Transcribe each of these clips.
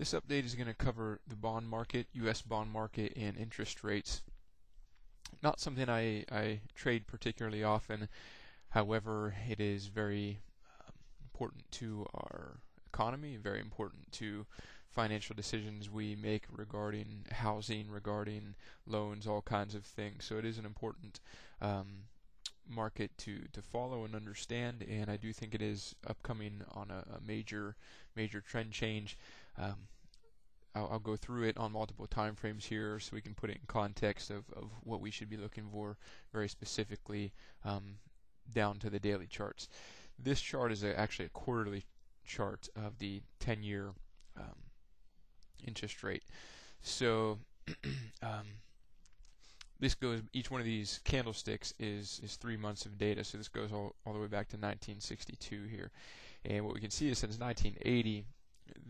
This update is going to cover the bond market, U.S. bond market, and interest rates. Not something I trade particularly often. However, it is very important to our economy, very important to financial decisions we make regarding housing, regarding loans, all kinds of things. So it is an important market to follow and understand, and I do think it is upcoming on a major trend change. I'll go through it on multiple time frames here so we can put it in context of what we should be looking for very specifically, down to the daily charts. This chart is actually a quarterly chart of the 10-year interest rate. So this goes, each one of these candlesticks is 3 months of data, so this goes all the way back to 1962 here. And what we can see is since 1980,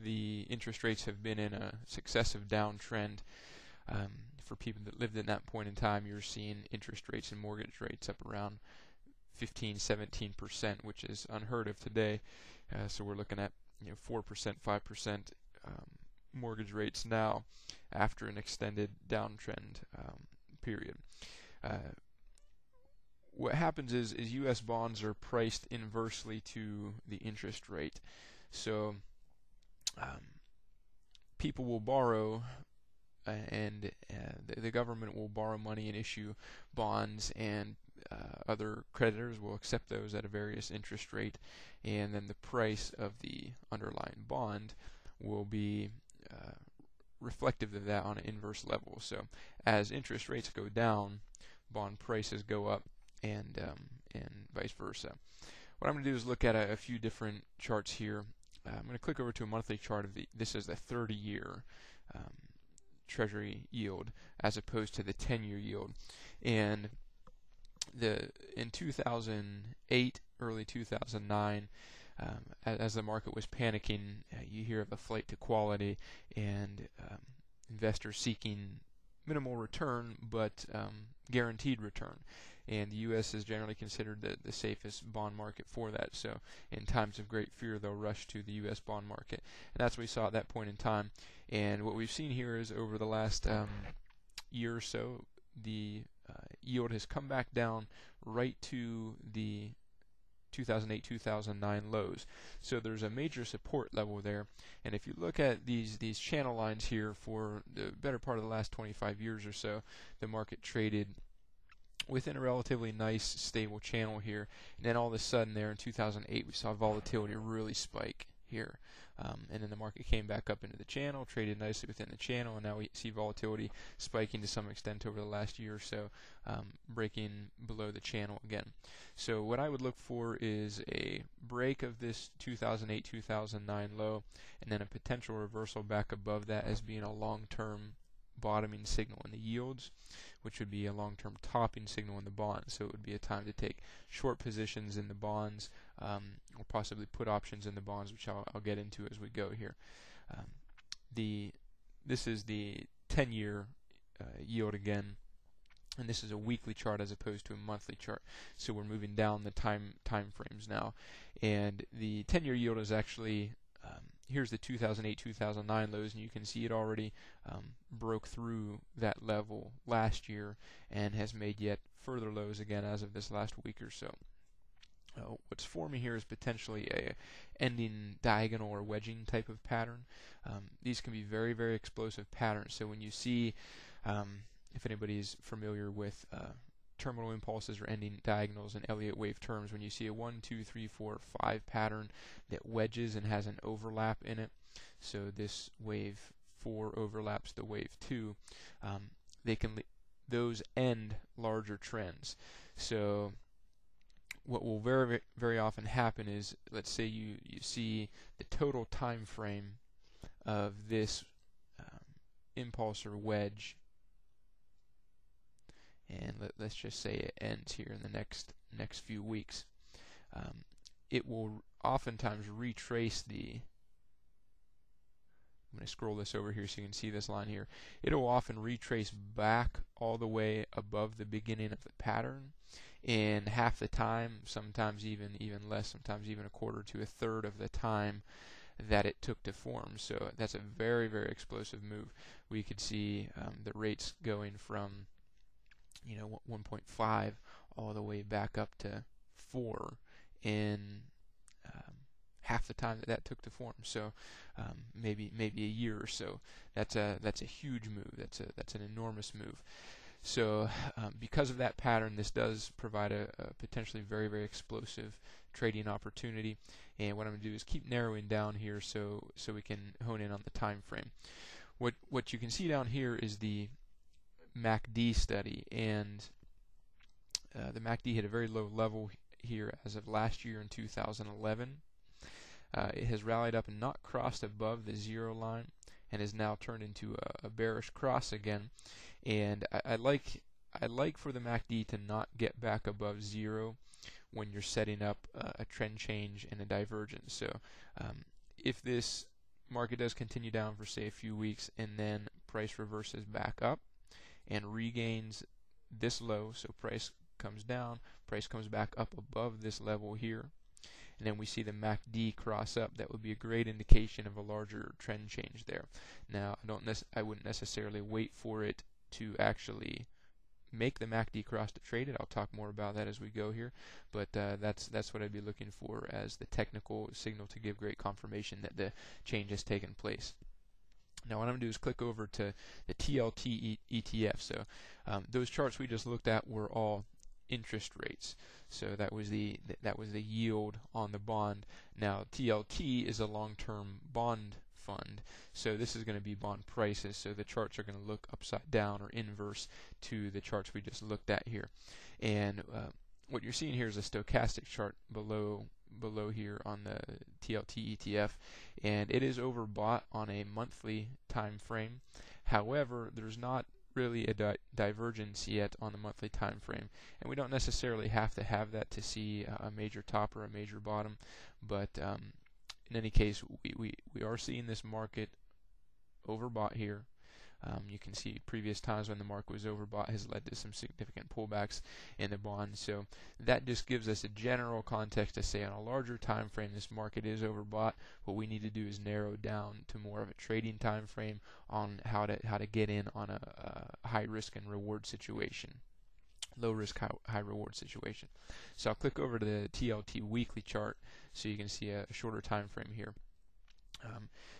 the interest rates have been in a successive downtrend. For people that lived in that point in time, you're seeing interest rates and mortgage rates up around 15-17%, which is unheard of today. So we're looking at 4%, 5% mortgage rates now after an extended downtrend period. What happens is U.S. bonds are priced inversely to the interest rate. So people will borrow, and the government will borrow money and issue bonds, and other creditors will accept those at a various interest rate, and then the price of the underlying bond will be reflective of that on an inverse level. So as interest rates go down, bond prices go up, and vice versa. What I'm going to do is look at a few different charts here. I'm going to click over to a monthly chart of this is the 30-year Treasury yield as opposed to the 10-year yield. And in 2008, early 2009, as the market was panicking, you hear of a flight to quality and investors seeking minimal return but guaranteed return. And the U.S. is generally considered the safest bond market for that. So in times of great fear, they'll rush to the U.S. bond market. And that's what we saw at that point in time. And what we've seen here is over the last year or so, the yield has come back down right to the 2008-2009 lows. So there's a major support level there. And if you look at these channel lines here for the better part of the last 25 years or so, the market traded within a relatively nice stable channel here, and then all of a sudden there in 2008 we saw volatility really spike here, and then the market came back up into the channel, traded nicely within the channel, and now we see volatility spiking to some extent over the last year or so, breaking below the channel again. So what I would look for is a break of this 2008-2009 low, and then a potential reversal back above that as being a long-term bottoming signal in the yields, which would be a long-term topping signal in the bonds. So it would be a time to take short positions in the bonds, or possibly put options in the bonds, which I'll get into as we go here. This is the 10-year yield again, and this is a weekly chart as opposed to a monthly chart. So we're moving down the time frames now, and the 10-year yield is actually here's the 2008-2009 lows, and you can see it already broke through that level last year and has made yet further lows again as of this last week or so. What's forming here is potentially a ending diagonal or wedging type of pattern. These can be very, very explosive patterns. So when you see, if anybody is familiar with terminal impulses or ending diagonals in Elliott wave terms, when you see a 1, 2, 3, 4, 5 pattern that wedges and has an overlap in it, so this wave 4 overlaps the wave 2, those end larger trends. So what will very, very often happen is, let's say you see the total time frame of this impulse or wedge, and let's just say it ends here in the next few weeks. It will oftentimes retrace the, I'm going to scroll this over here so you can see this line here. It will often retrace back all the way above the beginning of the pattern, and half the time, sometimes even less, sometimes even a quarter to a third of the time, that it took to form. So that's a very, very explosive move. We could see the rates going from 1.5 all the way back up to 4 in half the time that took to form. So maybe a year or so. That's a huge move. That's an enormous move. So because of that pattern, this does provide a potentially very, very explosive trading opportunity. And what I'm going to do is keep narrowing down here so we can hone in on the time frame. What you can see down here is the MACD study, and the MACD hit a very low level here as of last year in 2011. It has rallied up and not crossed above the 0 line, and has now turned into a bearish cross again. And I like for the MACD to not get back above 0 when you're setting up a trend change and a divergence. So if this market does continue down for say a few weeks and then price reverses back up and regains this low, so price comes down, price comes back up above this level here, and then we see the MACD cross up, that would be a great indication of a larger trend change there. Now, I wouldn't necessarily wait for it to actually make the MACD cross to trade it. I'll talk more about that as we go here, but that's what I'd be looking for as the technical signal to give great confirmation that the change has taken place. Now what I'm going to do is click over to the TLT ETF. So those charts we just looked at were all interest rates. So that was the yield on the bond. Now TLT is a long-term bond fund, so this is going to be bond prices. So the charts are going to look upside down or inverse to the charts we just looked at here. And what you're seeing here is a stochastic chart below here on the TLT ETF, and it is overbought on a monthly time frame. However, there's not really a divergence yet on the monthly time frame, and we don't necessarily have to have that to see a major top or a major bottom, but in any case, we are seeing this market overbought here. You can see previous times when the market was overbought has led to some significant pullbacks in the bond. So that just gives us a general context to say on a larger time frame this market is overbought. What we need to do is narrow down to more of a trading time frame on how to get in on a high risk and reward situation. Low risk, high reward situation. So I'll click over to the TLT Weekly chart so you can see a shorter time frame here.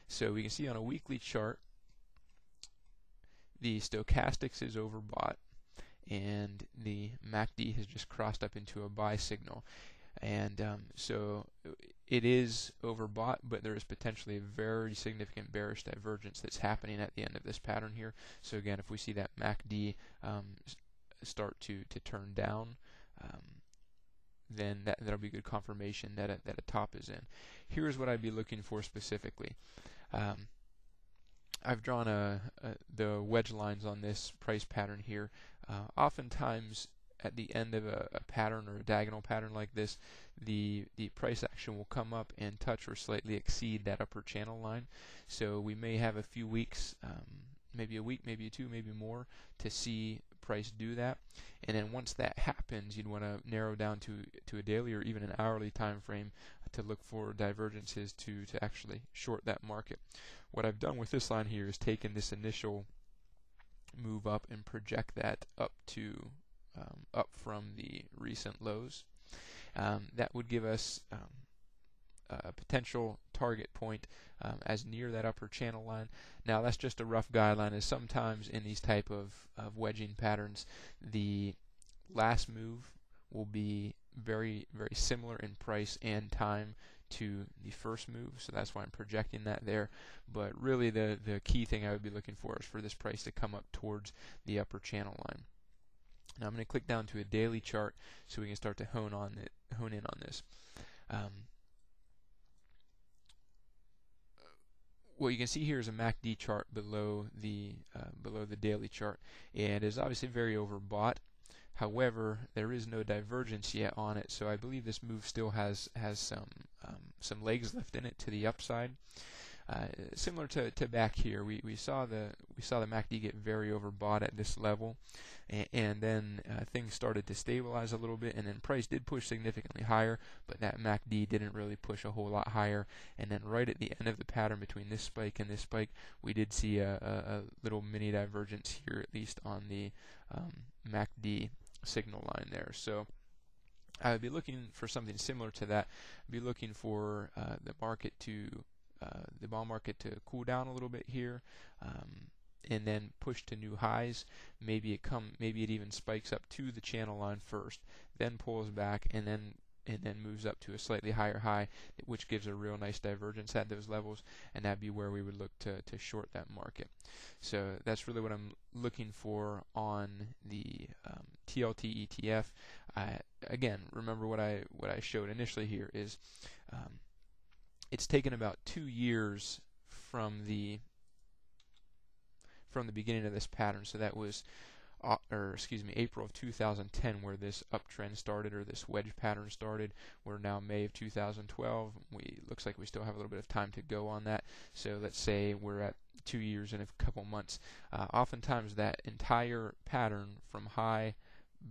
So we can see on a weekly chart the stochastics is overbought and the MACD has just crossed up into a buy signal. And so it is overbought, but there is potentially a very significant bearish divergence that's happening at the end of this pattern here. So again, if we see that MACD start to turn down, then that'll be good confirmation that a top is in. Here's what I'd be looking for specifically. I've drawn the wedge lines on this price pattern here. Oftentimes at the end of a pattern or a diagonal pattern like this, the price action will come up and touch or slightly exceed that upper channel line. So we may have a few weeks, maybe a week, maybe two, maybe more, to see price do that. And then once that happens, you'd want to narrow down to a daily or even an hourly time frame to look for divergences to actually short that market. What I've done with this line here is taken this initial move up and project that up from the recent lows. That would give us a potential target point as near that upper channel line. Now that's just a rough guideline, as sometimes in these type of wedging patterns the last move will be very, very similar in price and time to the first move, so that's why I'm projecting that there. But really the key thing I would be looking for is for this price to come up towards the upper channel line. Now I'm going to click down to a daily chart so we can start to hone in on this. What you can see here is a MACD chart below the daily chart, and is obviously very overbought. However, there is no divergence yet on it, so I believe this move still has some legs left in it to the upside. Similar to back here, we saw the MACD get very overbought at this level, and then things started to stabilize a little bit, and then price did push significantly higher, but that MACD didn't really push a whole lot higher. And then right at the end of the pattern between this spike and this spike, we did see a little mini divergence here, at least on the MACD signal line there. So I would be looking for something similar to that. I'd be looking for the bond market to cool down a little bit here, and then push to new highs. Maybe it even spikes up to the channel line first, then pulls back, and then moves up to a slightly higher high, which gives a real nice divergence at those levels, and that'd be where we would look to short that market. So that's really what I'm looking for on the TLT ETF. Again, remember what I showed initially here is it's taken about 2 years from the beginning of this pattern. So that was April of 2010 where this uptrend started, or this wedge pattern started. We're now May of 2012. Looks like we still have a little bit of time to go on that. So let's say we're at 2 years and a couple months. Oftentimes that entire pattern from high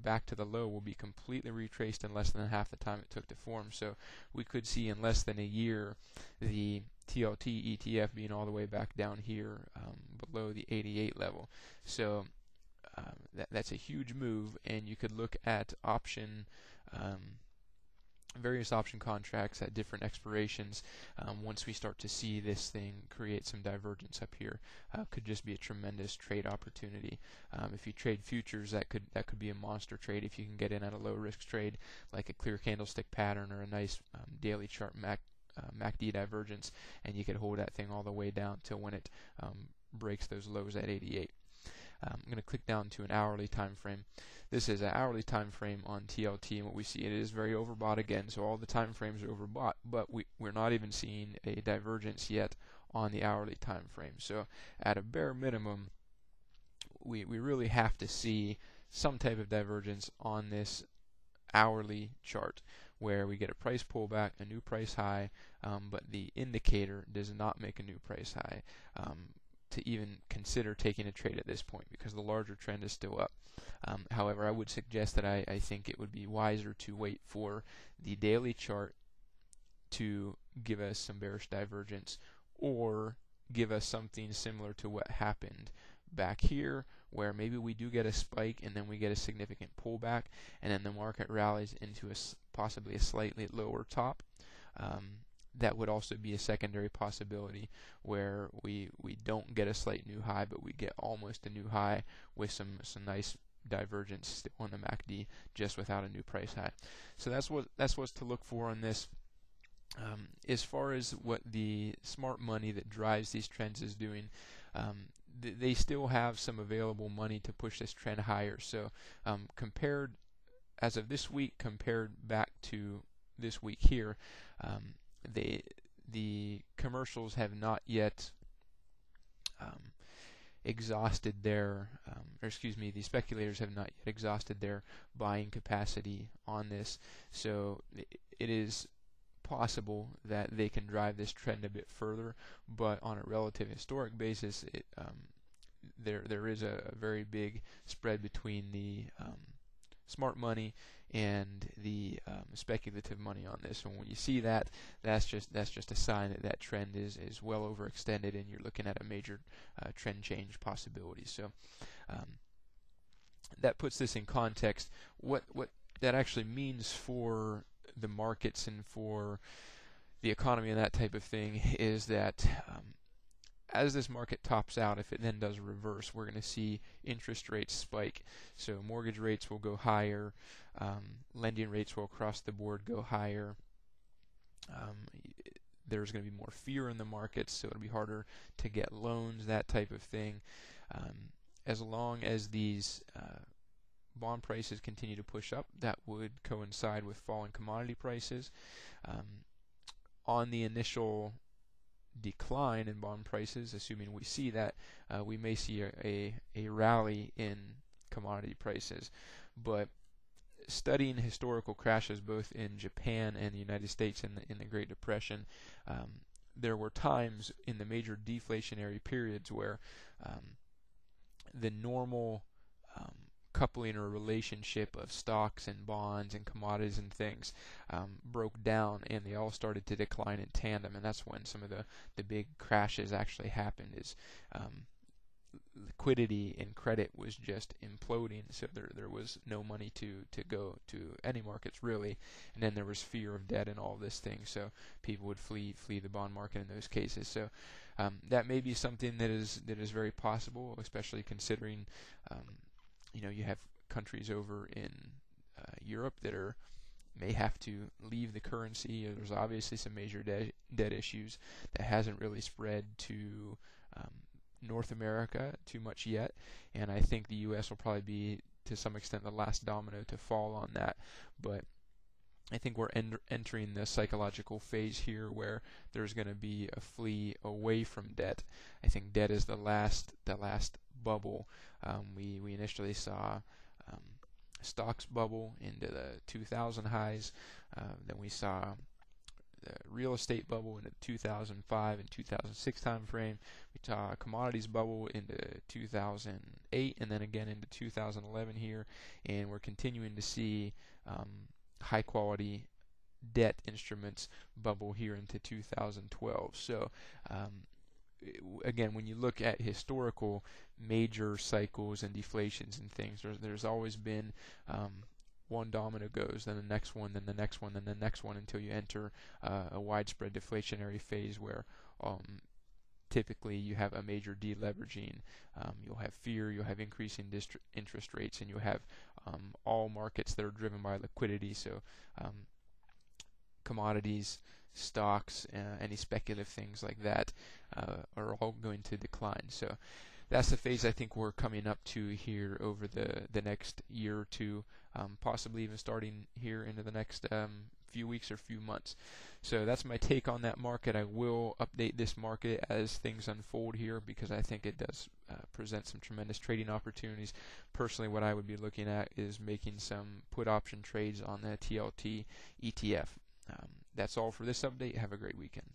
back to the low will be completely retraced in less than half the time it took to form. So we could see in less than a year the TLT ETF being all the way back down here below the 88 level. So that's a huge move, and you could look at various option contracts at different expirations. Once we start to see this thing create some divergence up here, could just be a tremendous trade opportunity. If you trade futures, that could be a monster trade if you can get in at a low risk trade, like a clear candlestick pattern or a nice daily chart MACD divergence, and you could hold that thing all the way down till when it breaks those lows at 88. I'm going to click down to an hourly time frame. This is an hourly time frame on TLT, and what we see, it is very overbought again. So all the time frames are overbought, but we're not even seeing a divergence yet on the hourly time frame. So at a bare minimum, we really have to see some type of divergence on this hourly chart where we get a price pullback, a new price high, but the indicator does not make a new price high to even consider taking a trade at this point, because the larger trend is still up. However, I would suggest that I think it would be wiser to wait for the daily chart to give us some bearish divergence, or give us something similar to what happened back here, where maybe we do get a spike and then we get a significant pullback, and then the market rallies into possibly a slightly lower top. That would also be a secondary possibility, where we don't get a slight new high, but we get almost a new high with some nice divergence still on the MACD, just without a new price high. So that's what's to look for on this. As far as what the smart money that drives these trends is doing, they still have some available money to push this trend higher. So compared, as of this week, compared back to this week here, the commercials have not yet exhausted their, the speculators have not yet exhausted their buying capacity on this. So it is possible that they can drive this trend a bit further, but on a relative historic basis, there is a very big spread between the smart money and the speculative money on this. And when you see that, that's just a sign that trend is well overextended, and you're looking at a major trend change possibility. So that puts this in context. What that actually means for the markets and for the economy and that type of thing is that as this market tops out, if it then does reverse, we're going to see interest rates spike. So mortgage rates will go higher, lending rates will across the board go higher. There's going to be more fear in the markets, so it'll be harder to get loans, that type of thing. As long as these bond prices continue to push up, that would coincide with falling commodity prices. On the initial decline in bond prices, assuming we see that, we may see a rally in commodity prices. But studying historical crashes both in Japan and the United States in the Great Depression, there were times in the major deflationary periods where the normal coupling or relationship of stocks and bonds and commodities and things broke down, and they all started to decline in tandem, and that's when some of the big crashes actually happened. Is liquidity and credit was just imploding, so there was no money to go to any markets really, and then there was fear of debt and all this thing, so people would flee the bond market in those cases. So that may be something that is very possible, especially considering you have countries over in Europe that may have to leave the currency. There's obviously some major debt issues that hasn't really spread to North America too much yet, and I think the U.S. will probably be, to some extent, the last domino to fall on that. But I think we're entering the psychological phase here where there's going to be a flee away from debt. I think debt is the last bubble. We initially saw stocks bubble into the 2000 highs. Then we saw the real estate bubble in the 2005 and 2006 time frame. We saw a commodities bubble into 2008, and then again into 2011 here, and we're continuing to see high quality debt instruments bubble here into 2012. So again, when you look at historical major cycles and deflations and things, there's always been one domino goes, then the next one, then the next one, then the next one, until you enter a widespread deflationary phase where typically you have a major deleveraging. You'll have fear, you'll have increasing interest rates, and you'll have all markets that are driven by liquidity. So commodities, stocks, any speculative things like that are all going to decline. So that's the phase I think we're coming up to here over the next year or two, possibly even starting here into the next few weeks or few months. So that's my take on that market. I will update this market as things unfold here, because I think it does present some tremendous trading opportunities. Personally, what I would be looking at is making some put option trades on the TLT ETF. That's all for this update. Have a great weekend.